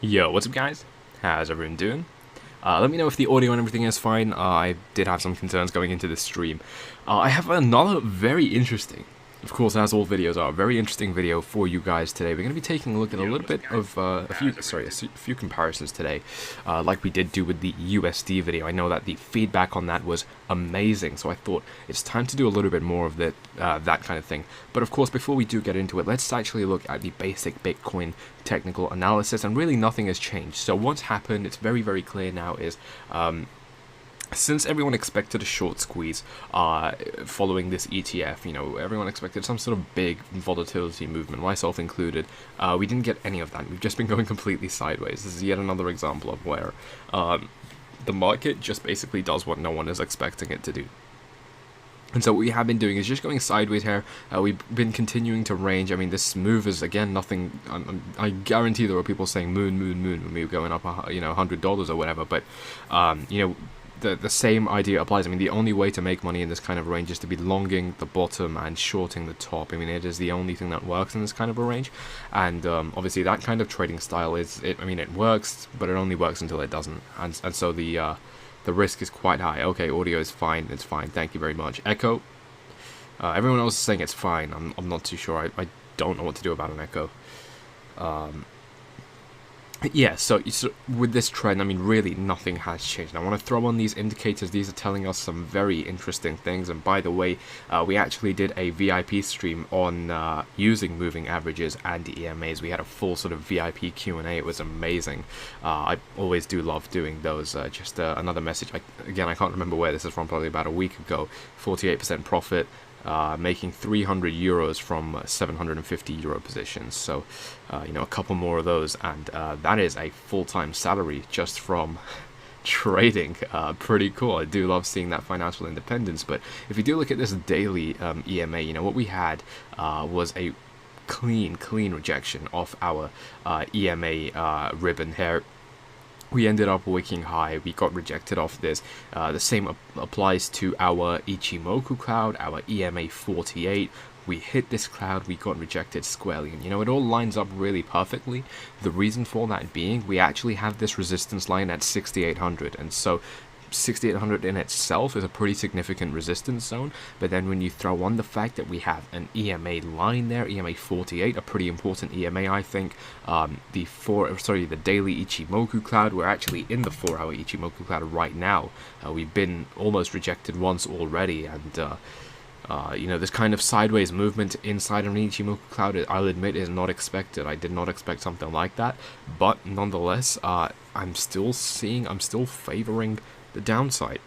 Yo, what's up guys? How's everyone doing? Let me know if the audio and everything is fine. I did have some concerns going into this stream. I have another very interesting, of course as all videos are, very interesting video for you guys today. We're going to be taking a look at a little bit of a few comparisons today, like we did do with the USD video. I know that the feedback on that was amazing, so I thought it's time to do a little bit more of that kind of thing. But of course, before we do get into it, let's actually look at the basic Bitcoin technical analysis, and really nothing has changed. So what's happened, it's very, very clear now, is since everyone expected a short squeeze following this ETF, everyone expected some sort of big volatility movement, myself included. We didn't get any of that. We've just been going completely sideways. This is yet another example of where the market just basically does what no one is expecting it to do. And so what we have been doing is just going sideways here. We've been continuing to range. I mean, this move is, again, nothing. I guarantee there were people saying moon when we were going up, $100 or whatever. But, the same idea applies. I mean, the only way to make money in this kind of range is to be longing the bottom and shorting the top. I mean, it is the only thing that works in this kind of a range. And obviously, that kind of trading style it works, but it only works until it doesn't. And so the risk is quite high. Okay, audio is fine. It's fine. Thank you very much. Echo. Everyone else is saying it's fine. I'm not too sure. I don't know what to do about an echo. Yeah, so with this trend, I mean, really nothing has changed. I want to throw on these indicators. These are telling us some very interesting things. And by the way, we actually did a VIP stream on using moving averages and EMAs. We had a full sort of VIP Q&A. It was amazing. I always do love doing those. Just another message. Again, I can't remember where this is from, probably about a week ago. 48% profit. Making 300 euros from 750 euro positions, so a couple more of those, and that is a full-time salary just from trading. Pretty cool. I do love seeing that financial independence. But if you do look at this daily EMA, what we had was a clean rejection of our EMA ribbon here. We ended up wicking high. We got rejected off this. The same applies to our Ichimoku cloud, our EMA 48. We hit this cloud, we got rejected squarely. And it all lines up really perfectly. The reason for that being, we actually have this resistance line at 6,800. And so 6,800 in itself is a pretty significant resistance zone, but then when you throw on the fact that we have an EMA line there, EMA 48, a pretty important EMA, I think. The daily Ichimoku cloud, we're actually in the 4-hour Ichimoku cloud right now. We've been almost rejected once already, and this kind of sideways movement inside an Ichimoku cloud, I'll admit, is not expected. I did not expect something like that, but nonetheless, I'm still favoring the downside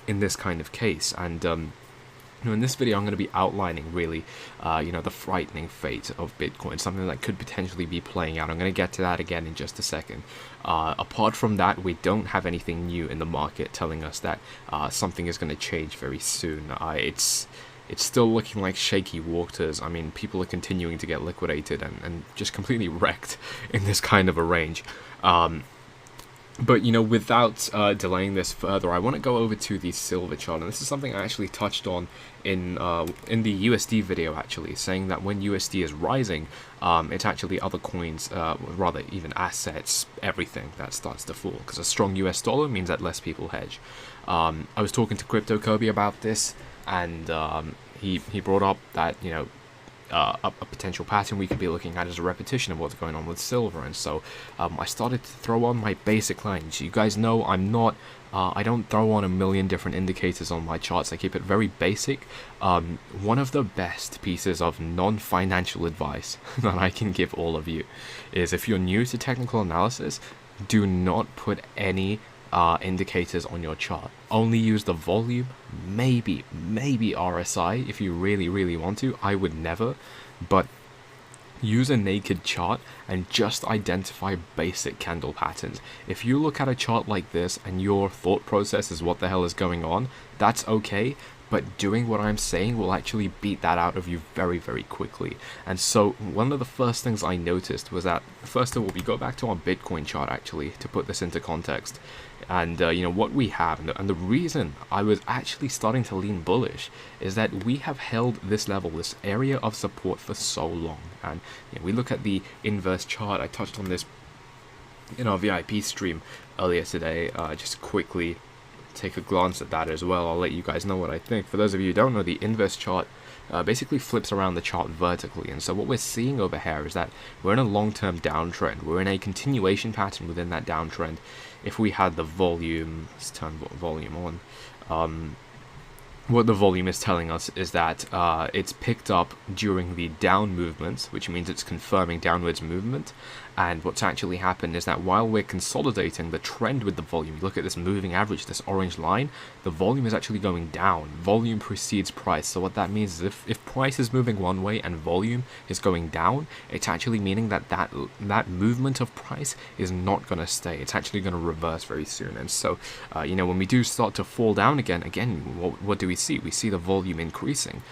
in this kind of case. And in this video, I'm going to be outlining really the frightening fate of Bitcoin, something that could potentially be playing out. I'm going to get to that again in just a second. Apart from that, we don't have anything new in the market telling us that something is going to change very soon. It's still looking like shaky waters. I mean, people are continuing to get liquidated and just completely wrecked in this kind of a range. But without delaying this further, I want to go over to the silver chart, and this is something I actually touched on in the USD video, actually, saying that when USD is rising, it's actually other coins, rather even assets, everything that starts to fall, because a strong US dollar means that less people hedge. I was talking to Crypto Kobe about this, and he brought up that a potential pattern we could be looking at is a repetition of what's going on with silver. And so I started to throw on my basic lines. You guys know I don't throw on a million different indicators on my charts. I keep it very basic. One of the best pieces of non-financial advice that I can give all of you is, if you're new to technical analysis, do not put any indicators on your chart. Only use the volume, maybe RSI if you really want to. I would never, but use a naked chart and just identify basic candle patterns. If you look at a chart like this and your thought process is what the hell is going on, that's okay, but doing what I'm saying will actually beat that out of you very quickly. And so one of the first things I noticed was that, first of all, we go back to our Bitcoin chart actually to put this into context. And what we have, and the reason I was actually starting to lean bullish, is that we have held this level, this area of support, for so long. And we look at the inverse chart. I touched on this in our VIP stream earlier today. Just quickly take a glance at that as well. I'll let you guys know what I think. For those of you who don't know, the inverse chart basically flips around the chart vertically, and so what we're seeing over here is that we're in a long-term downtrend. We're in a continuation pattern within that downtrend. If we had the volume, let's turn volume on. What the volume is telling us is that it's picked up during the down movements, which means it's confirming downwards movement. And what's actually happened is that while we're consolidating the trend with the volume, you look at this moving average, this orange line, the volume is actually going down. Volume precedes price. So what that means is if price is moving one way and volume is going down, it's actually meaning that that movement of price is not going to stay. It's actually going to reverse very soon. And so, when we do start to fall down again, what do we see? We see the volume increasing.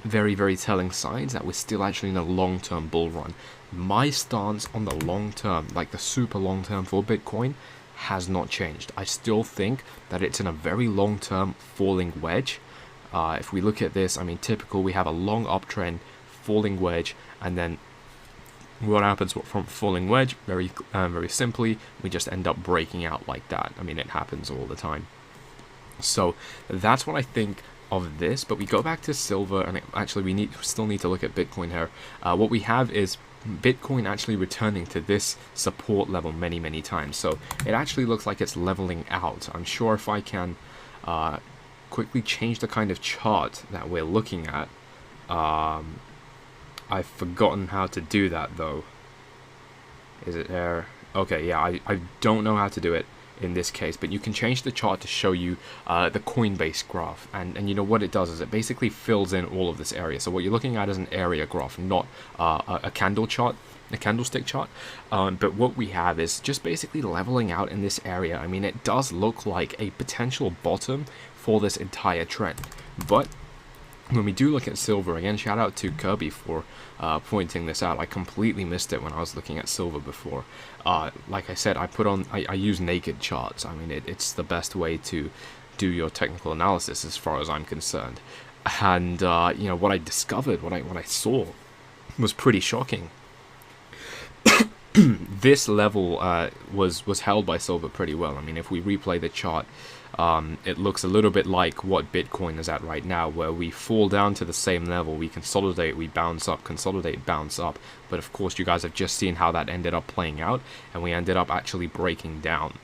Very, very telling signs that we're still actually in a long-term bull run. My stance on the long term, like the super long term for Bitcoin, has not changed. I still think that it's in a very long term falling wedge. If we look at this, I mean, typical, we have a long uptrend, falling wedge, and then what happens from falling wedge? Very simply, we just end up breaking out like that. I mean, it happens all the time. So that's what I think of this. But we go back to silver, and we still need to look at Bitcoin here. What we have is Bitcoin actually returning to this support level many times. So it actually looks like it's leveling out. I'm sure if I can quickly change the kind of chart that we're looking at. I've forgotten how to do that though. Is it there? Okay, yeah, I don't know how to do it in this case, but you can change the chart to show you the Coinbase graph, and you know what it does is it basically fills in all of this area. So what you're looking at is an area graph, not a candlestick chart. But what we have is just basically leveling out in this area. I mean, it does look like a potential bottom for this entire trend, but when we do look at silver, again, shout out to Kirby for pointing this out. I completely missed it when I was looking at silver before. Like I said, I use naked charts. I mean, it's the best way to do your technical analysis as far as I'm concerned. And what I discovered, what I saw, was pretty shocking. This level was held by silver pretty well. I mean, if we replay the chart, it looks a little bit like what Bitcoin is at right now, where we fall down to the same level, we consolidate, we bounce up, consolidate, bounce up. But of course, you guys have just seen how that ended up playing out, and we ended up actually breaking down.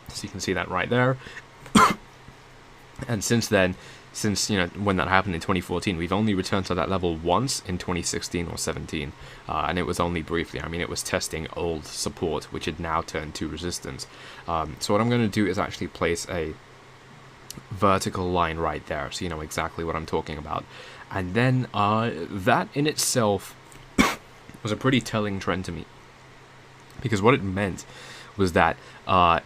So you can see that right there. And since then, when that happened in 2014, we've only returned to that level once in 2016 or 17, and it was only briefly. I mean, it was testing old support, which had now turned to resistance. So what I'm going to do is actually place a vertical line right there, so you know exactly what I'm talking about. And then that in itself was a pretty telling trend to me, because what it meant was that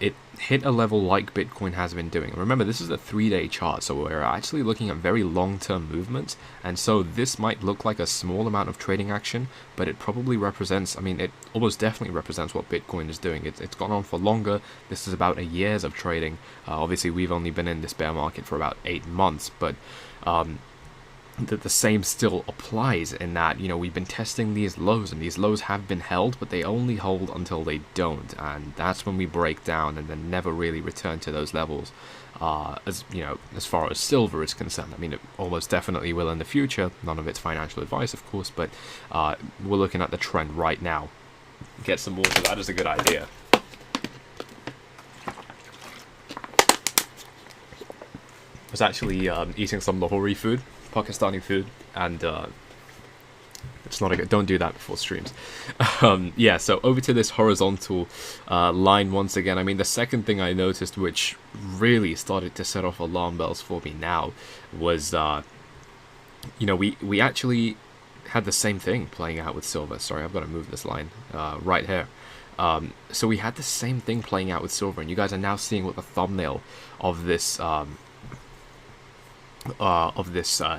it hit a level like Bitcoin has been doing. Remember, this is a 3-day chart, so we're actually looking at very long-term movements, and so this might look like a small amount of trading action, but it probably represents, I mean, it almost definitely represents what Bitcoin is doing. It's gone on for longer. This is about a year's of trading. Obviously, we've only been in this bear market for about 8 months, but that the same still applies in that, we've been testing these lows, and these lows have been held, but they only hold until they don't, and that's when we break down and then never really return to those levels. As far as silver is concerned, I mean, it almost definitely will in the future. None of it's financial advice, of course, but we're looking at the trend right now. Get some water, that is a good idea. I was actually eating some Lahori food, Pakistani food, and it's not a good. Don't do that before streams. Yeah, so over to this horizontal line once again. I mean, the second thing I noticed, which really started to set off alarm bells for me now, was we actually had the same thing playing out with silver. Sorry, I've got to move this line right here. So we had the same thing playing out with silver, and you guys are now seeing what the thumbnail of this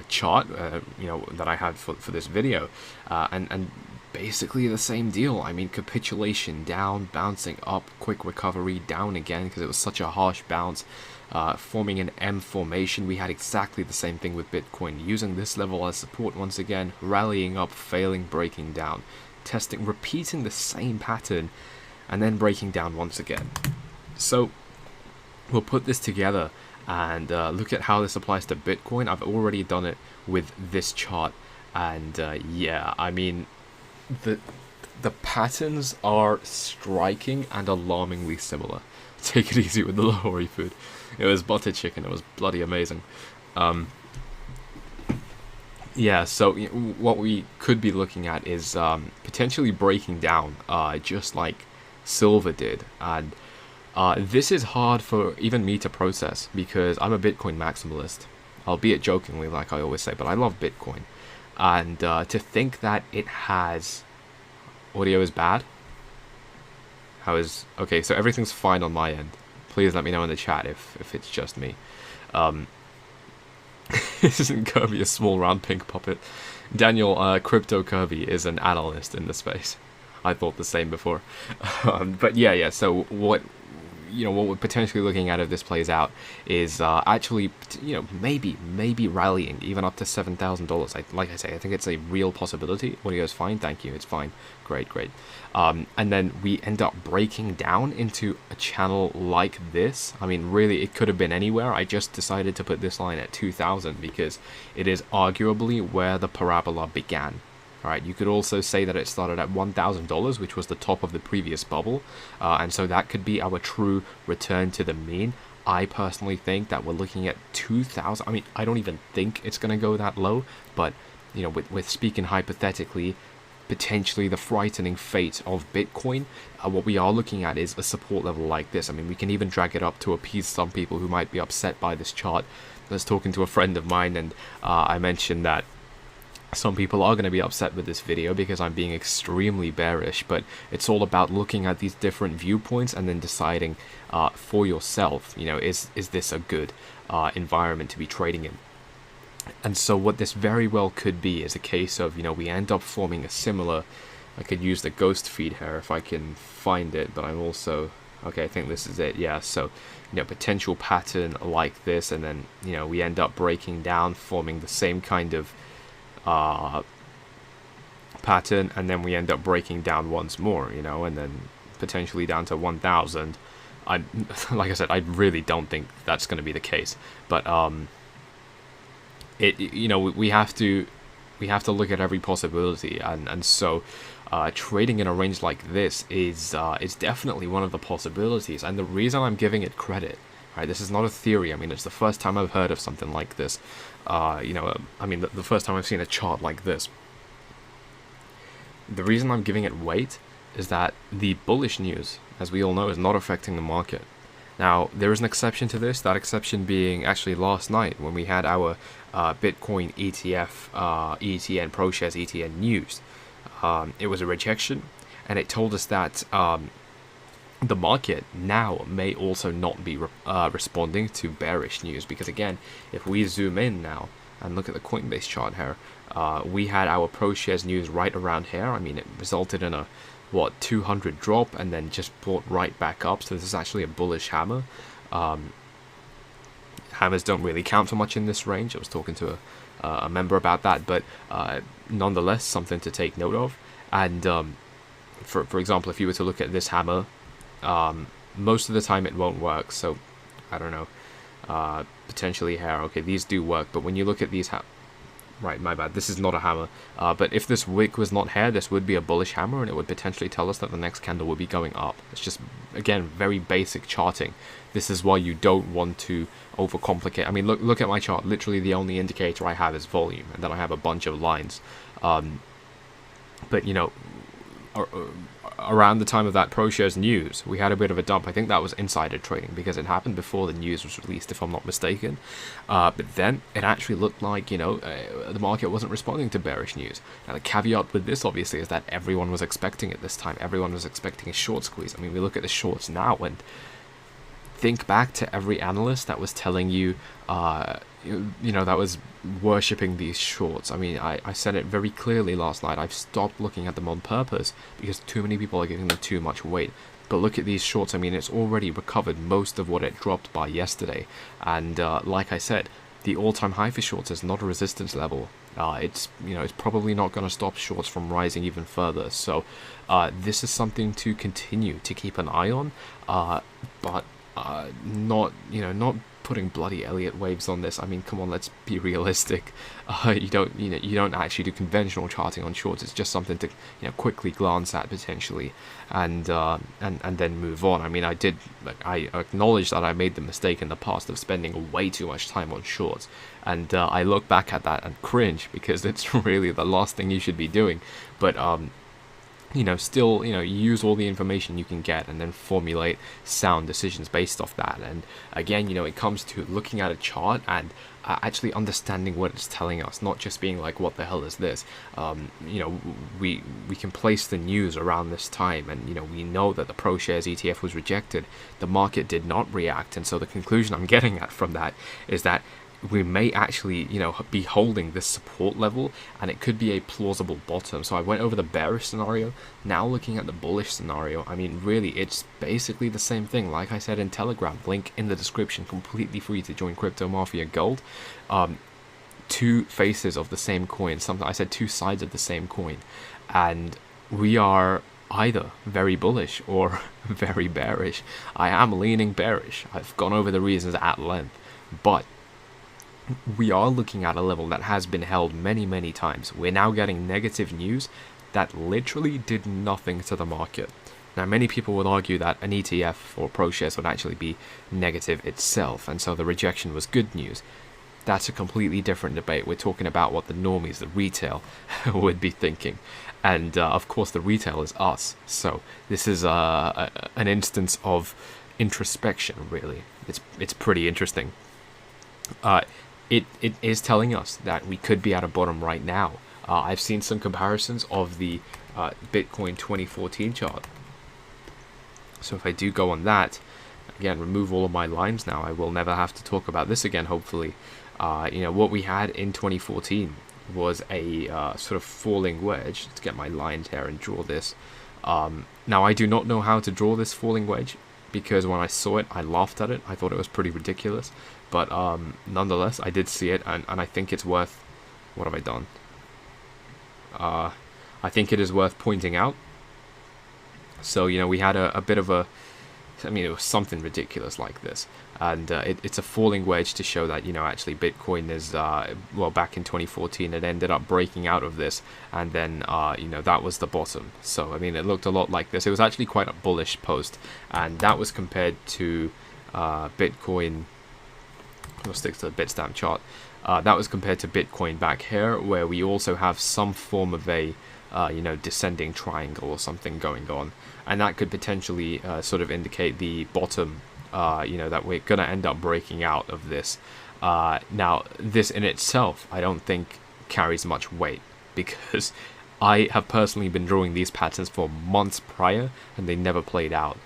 chart, that I had for this video, and basically the same deal. I mean, capitulation down, bouncing up, quick recovery, down again because it was such a harsh bounce, forming an M formation. We had exactly the same thing with Bitcoin, using this level as support once again, rallying up, failing, breaking down, testing, repeating the same pattern and then breaking down once again. So we'll put this together and look at how this applies to Bitcoin. I've already done it with this chart, and yeah, I mean, the patterns are striking and alarmingly similar. Take it easy with the Lahori food. It was butter chicken. It was bloody amazing. Yeah, so what we could be looking at is potentially breaking down, just like silver did. And this is hard for even me to process because I'm a Bitcoin maximalist, albeit jokingly, like I always say, but I love Bitcoin. And to think that it has... Audio is bad? How is... Okay, so everything's fine on my end. Please let me know in the chat if it's just me. Isn't Kirby a small round pink puppet? Daniel, Crypto Kirby is an analyst in the space. I thought the same before. But yeah, so what we're potentially looking at if this plays out is actually, maybe rallying even up to $7,000. Like I say, I think it's a real possibility. Audio is fine, thank you, it's fine. Great. And then we end up breaking down into a channel like this. I mean, really, it could have been anywhere. I just decided to put this line at 2,000 because it is arguably where the parabola began. Alright, you could also say that it started at $1,000, which was the top of the previous bubble, and so that could be our true return to the mean. I personally think that we're looking at 2,000. I mean, I don't even think it's going to go that low, but, with speaking hypothetically, potentially the frightening fate of Bitcoin, what we are looking at is a support level like this. I mean, we can even drag it up to appease some people who might be upset by this chart. I was talking to a friend of mine, and I mentioned that some people are going to be upset with this video because I'm being extremely bearish, but it's all about looking at these different viewpoints and then deciding for yourself, is this a good environment to be trading in. And so what this very well could be is a case of, we end up forming a similar... I could use the ghost feed here if I can find it, but I'm also... Okay, I think this is it, yeah. So, potential pattern like this, and then, we end up breaking down, forming the same kind of pattern, and then we end up breaking down once more, and then potentially down to 1,000. Like I said, I really don't think that's going to be the case, but we have to look at every possibility, and so trading in a range like this is definitely one of the possibilities. And the reason I'm giving it credit, right, this is not a theory. I mean, it's the first time I've heard of something like this. I mean, the first time I've seen a chart like this. The reason I'm giving it weight is that the bullish news, as we all know, is not affecting the market. Now, there is an exception to this, that exception being actually last night when we had our Bitcoin ETF, ETN, ProShares ETN news. It was a rejection, and it told us that the market now may also not be responding to bearish news, because again, if we zoom in now and look at the Coinbase chart here, we had our ProShares news right around here. I mean, it resulted in a 200 drop and then just brought right back up. So this is actually a bullish hammer. Hammers don't really count for much in this range. I was talking to a member about that, but nonetheless, something to take note of. And for example, if you were to look at this hammer, most of the time it won't work. So I don't know, potentially here. Okay, these do work, but when you look at these right, my bad, this is not a hammer, but if this wick was not here, this would be a bullish hammer, and it would potentially tell us that the next candle will be going up. It's just, again, very basic charting. This is why you don't want to overcomplicate. I mean, look at my chart. Literally the only indicator I have is volume, and then I have a bunch of lines. But around the time of that ProShares news, we had a bit of a dump. I think that was insider trading because it happened before the news was released, if I'm not mistaken. But then it actually looked like, the market wasn't responding to bearish news. Now, the caveat with this, obviously, is that everyone was expecting it this time. Everyone was expecting a short squeeze. I mean, we look at the shorts now and think back to every analyst that was telling you, that was worshipping these shorts. I mean, I said it very clearly last night. I've stopped looking at them on purpose because too many people are giving them too much weight. But look at these shorts. I mean, it's already recovered most of what it dropped by yesterday. And like I said, the all-time high for shorts is not a resistance level. it's it's probably not going to stop shorts from rising even further. So this is something to continue to keep an eye on, but not not putting bloody Elliott waves on this. I mean, come on, let's be realistic. You don't actually do conventional charting on shorts. It's just something to quickly glance at potentially, and then move on. I mean, I acknowledge that I made the mistake in the past of spending way too much time on shorts, and I look back at that and cringe, because it's really the last thing you should be doing. But still, use all the information you can get and then formulate sound decisions based off that. And again, it comes to looking at a chart and actually understanding what it's telling us, not just being like, what the hell is this? We can place the news around this time, and we know that the ProShares ETF was rejected. The market did not react, and so the conclusion I'm getting at from that is that we may actually, be holding this support level, and it could be a plausible bottom. So I went over the bearish scenario. Now looking at the bullish scenario, I mean, really, it's basically the same thing. Like I said in Telegram, link in the description, completely free to join Crypto Mafia Gold. Two faces of the same coin. I said two sides of the same coin, and we are either very bullish or very bearish. I am leaning bearish. I've gone over the reasons at length, but we are looking at a level that has been held many times. We're now getting negative news that literally did nothing to the market. Now, many people would argue that an ETF or ProShares would actually be negative itself, and so the rejection was good news. That's a completely different debate. We're talking about what the normies, the retail, would be thinking. And of course, the retail is us. So this is an instance of introspection, really. It's pretty interesting. It is telling us that we could be at a bottom right now. I've seen some comparisons of the Bitcoin 2014 chart. So if I do go on that, again, remove all of my lines now, I will never have to talk about this again, hopefully. What we had in 2014 was a sort of falling wedge. Let's get my lines here and draw this. Now, I do not know how to draw this falling wedge, because when I saw it, I laughed at it. I thought it was pretty ridiculous. But nonetheless, I did see it, and I think it's worth... What have I done? I think it is worth pointing out. So, we had a bit of a... I mean, it was something ridiculous like this. And it's a falling wedge to show that, actually Bitcoin is... back in 2014, it ended up breaking out of this. And then, that was the bottom. So, I mean, it looked a lot like this. It was actually quite a bullish post. And that was compared to Bitcoin... We'll stick to the Bitstamp chart. That was compared to Bitcoin back here, where we also have some form of a descending triangle or something going on, and that could potentially sort of indicate the bottom. That we're going to end up breaking out of this. Now, this in itself, I don't think carries much weight, because I have personally been drawing these patterns for months prior, and they never played out.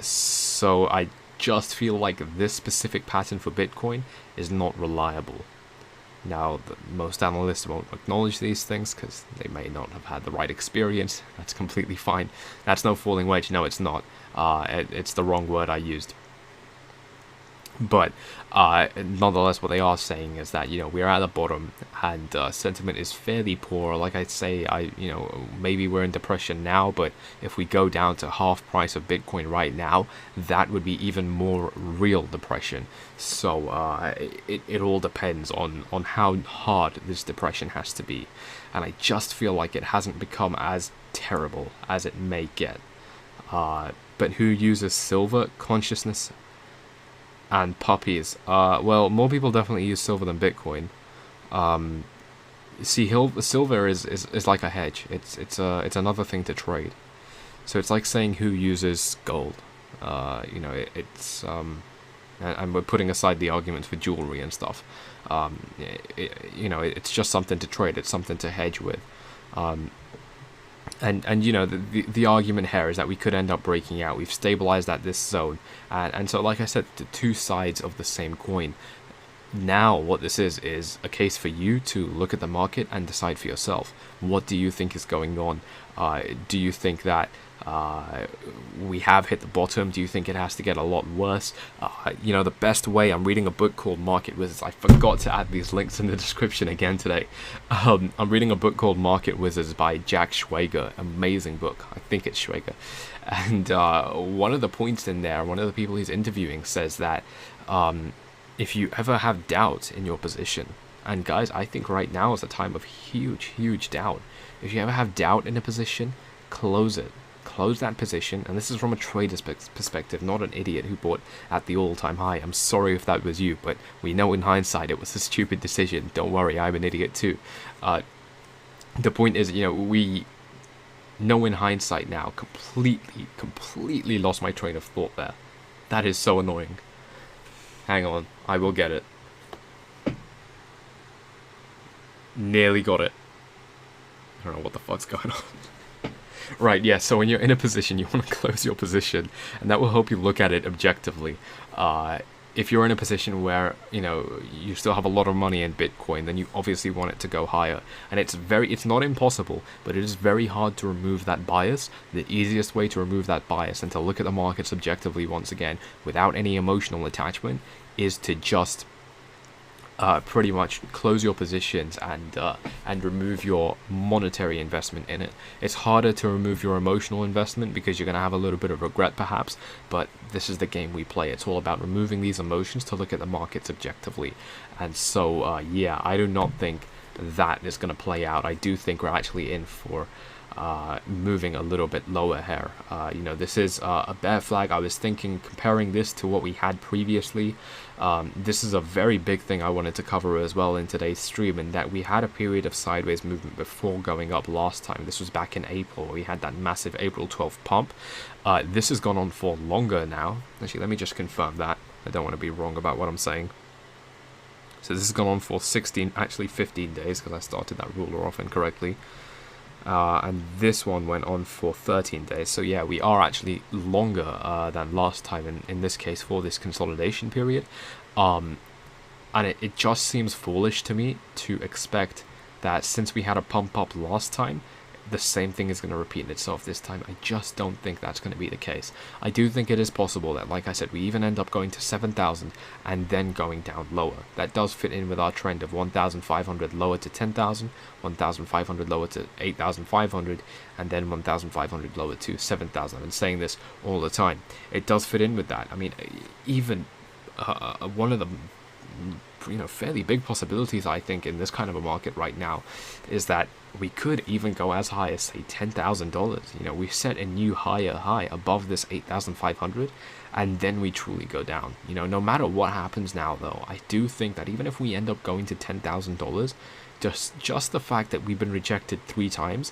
So I just feel like this specific pattern for Bitcoin is not reliable. Now, most analysts won't acknowledge these things because they may not have had the right experience. That's completely fine. That's no falling wedge. No, it's not. It's the wrong word I used. But nonetheless, what they are saying is that we're at the bottom, and sentiment is fairly poor. Like I say, maybe we're in depression now, but if we go down to half price of Bitcoin right now, that would be even more real depression. So it all depends on how hard this depression has to be, and I just feel like it hasn't become as terrible as it may get. But who uses silver? Consciousness and puppies. Well, more people definitely use silver than Bitcoin. See, silver is like a hedge. It's another thing to trade. So it's like saying who uses gold. And we're putting aside the arguments for jewelry and stuff. It's just something to trade. It's something to hedge with. And the argument here is that we could end up breaking out. We've stabilized at this zone, and so, like I said, the two sides of the same coin. Now what this is a case for you to look at the market and decide for yourself. What do you think is going on? Do you think that We have hit the bottom. Do you think it has to get a lot worse? You know, the best way, I'm reading a book called Market Wizards. I forgot to add these links in the description again today. I'm reading a book called Market Wizards by Jack Schwager. Amazing book. I think it's Schwager. And one of the points in there, one of the people he's interviewing says that if you ever have doubt in your position, and guys, I think right now is a time of huge doubt. If you ever have doubt in a position, close it. Close that position, and this is from a trader's perspective, not an idiot who bought at the all-time high. I'm sorry if that was you, but we know in hindsight it was a stupid decision. Don't worry, I'm an idiot too. The point is, you know, we know in hindsight now, completely lost my train of thought there. That is so annoying. Hang on, I will get it. Nearly got it. I don't know what the fuck's going on. Right, yeah, so when you're in a position, you want to close your position, and that will help you look at it objectively. If you're in a position where, you know, you still have a lot of money in Bitcoin, then you obviously want it to go higher. And it's not impossible, but it is very hard to remove that bias. The easiest way to remove that bias and to look at the markets objectively once again, without any emotional attachment, is to just pretty much close your positions and remove your monetary investment in it. It's harder to remove your emotional investment because you're going to have a little bit of regret perhaps, but this is the game we play. It's all about removing these emotions to look at the markets objectively. And so yeah, I do not think that is going to play out. I do think we're actually in for moving a little bit lower here. You know, this is a bear flag. I was thinking, comparing this to what we had previously, this is a very big thing I wanted to cover as well in today's stream, in that we had a period of sideways movement before going up last time. This was back in April. We had that massive April 12th pump. This has gone on for longer now. Actually, let me just confirm that. I don't want to be wrong about what I'm saying. So this has gone on for 15 days, because I started that ruler off incorrectly. And this one went on for 13 days. So yeah, we are actually longer than last time in this case for this consolidation period. And it just seems foolish to me to expect that since we had a pump up last time, the same thing is going to repeat itself this time. I just don't think that's going to be the case. I do think it is possible that, like I said, we even end up going to 7,000 and then going down lower. That does fit in with our trend of 1,500 lower to 10,000, 1,500 lower to 8,500, and then 1,500 lower to 7,000. I've been saying this all the time. It does fit in with that. I mean, even one of the fairly big possibilities I think in this kind of a market right now is that we could even go as high as, say, $10,000. We set a new higher high above this 8,500, and then we truly go down. No matter what happens now, though, I do think that even if we end up going to $10,000, just the fact that we've been rejected 3 times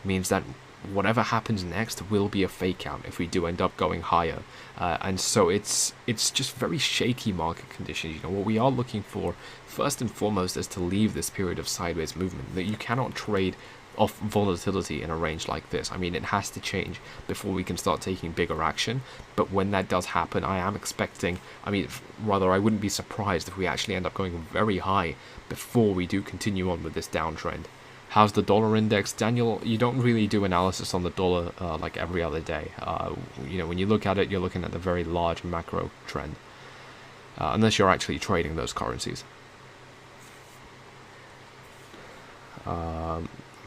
means that whatever happens next will be a fake out if we do end up going higher. And so it's just very shaky market conditions. What we are looking for first and foremost is to leave this period of sideways movement. That you cannot trade off volatility in a range like this. I mean, it has to change before we can start taking bigger action. But when that does happen, I am expecting, I wouldn't be surprised if we actually end up going very high before we do continue on with this downtrend. How's the dollar index? Daniel, you don't really do analysis on the dollar like every other day. When you look at it, you're looking at the very large macro trend. Unless you're actually trading those currencies.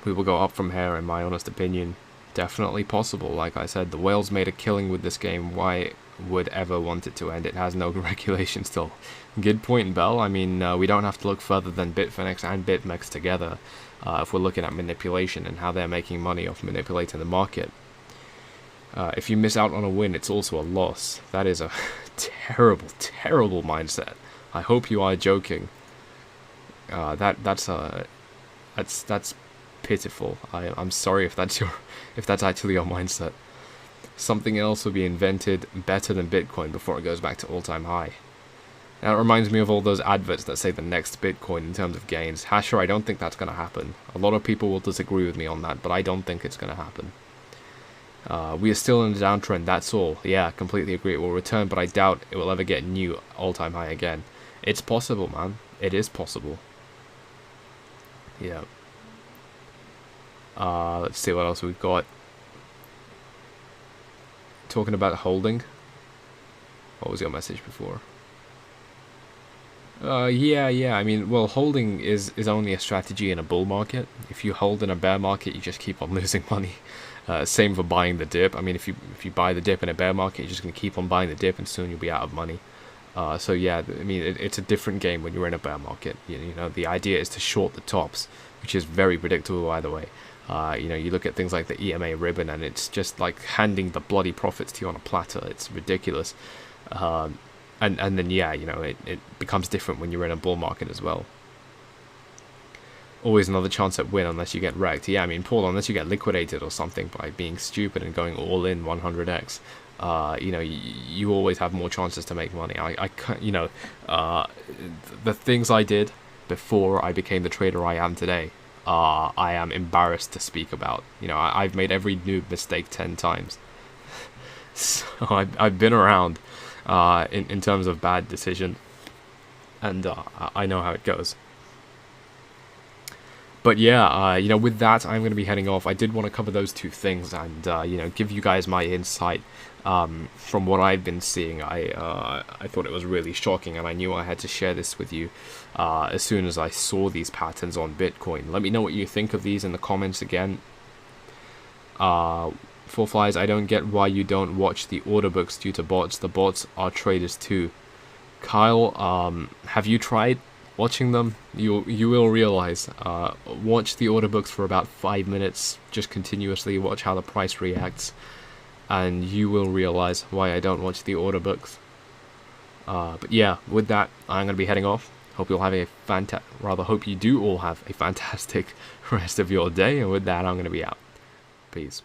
We will go up from here, in my honest opinion. Definitely possible. Like I said, the whales made a killing with this game. Why would ever want it to end? It has no regulation still. Good point, Bell. I mean, we don't have to look further than Bitfinex and Bitmex together if we're looking at manipulation and how they're making money off manipulating the market. If you miss out on a win, it's also a loss. That is a terrible, terrible mindset. I hope you are joking. That's pitiful. I'm sorry if that's actually your mindset. Something else will be invented better than Bitcoin before it goes back to all-time high. Now, it reminds me of all those adverts that say the next Bitcoin in terms of gains. Hasher, I don't think that's going to happen. A lot of people will disagree with me on that, but I don't think it's going to happen. We are still in a downtrend, that's all. Yeah, completely agree. It will return, but I doubt it will ever get new all-time high again. It's possible, man. It is possible. Yeah. Let's see what else we've got. talking about holding. What was your message before? Yeah. I mean, well, holding is only a strategy in a bull market. If you hold in a bear market, you just keep on losing money. Same for buying the dip. I mean, if you buy the dip in a bear market, you're just going to keep on buying the dip, and soon you'll be out of money. So yeah, I mean, it's a different game when you're in a bear market. You know, the idea is to short the tops, which is very predictable either way. You know, you look at things like the EMA ribbon, and it's just like handing the bloody profits to you on a platter. It's ridiculous. And then, yeah, you know, it becomes different when you're in a bull market as well. Always another chance at win unless you get wrecked. Yeah, I mean, Paul, unless you get liquidated or something by being stupid and going all in 100x, you know, you always have more chances to make money. I can't, you know, the things I did before I became the trader I am today, I am embarrassed to speak about. You know, I've made every noob mistake 10 times. So I've been around. In terms of bad decision, and I know how it goes. But yeah, you know, with that, I'm going to be heading off. I did want to cover those two things and you know, give you guys my insight from what I've been seeing. I thought it was really shocking, and I knew I had to share this with you as soon as I saw these patterns on Bitcoin. Let me know what you think of these in the comments again. Four Flies, I don't get why you don't watch the order books due to bots. The bots are traders too. Kyle, have you tried watching them? You will realize. Watch the order books for about 5 minutes. Just continuously watch how the price reacts, and you will realize why I don't watch the order books. But yeah, with that, I'm gonna be heading off. Hope you'll have a hope you do all have a fantastic rest of your day. And with that, I'm gonna be out. Peace.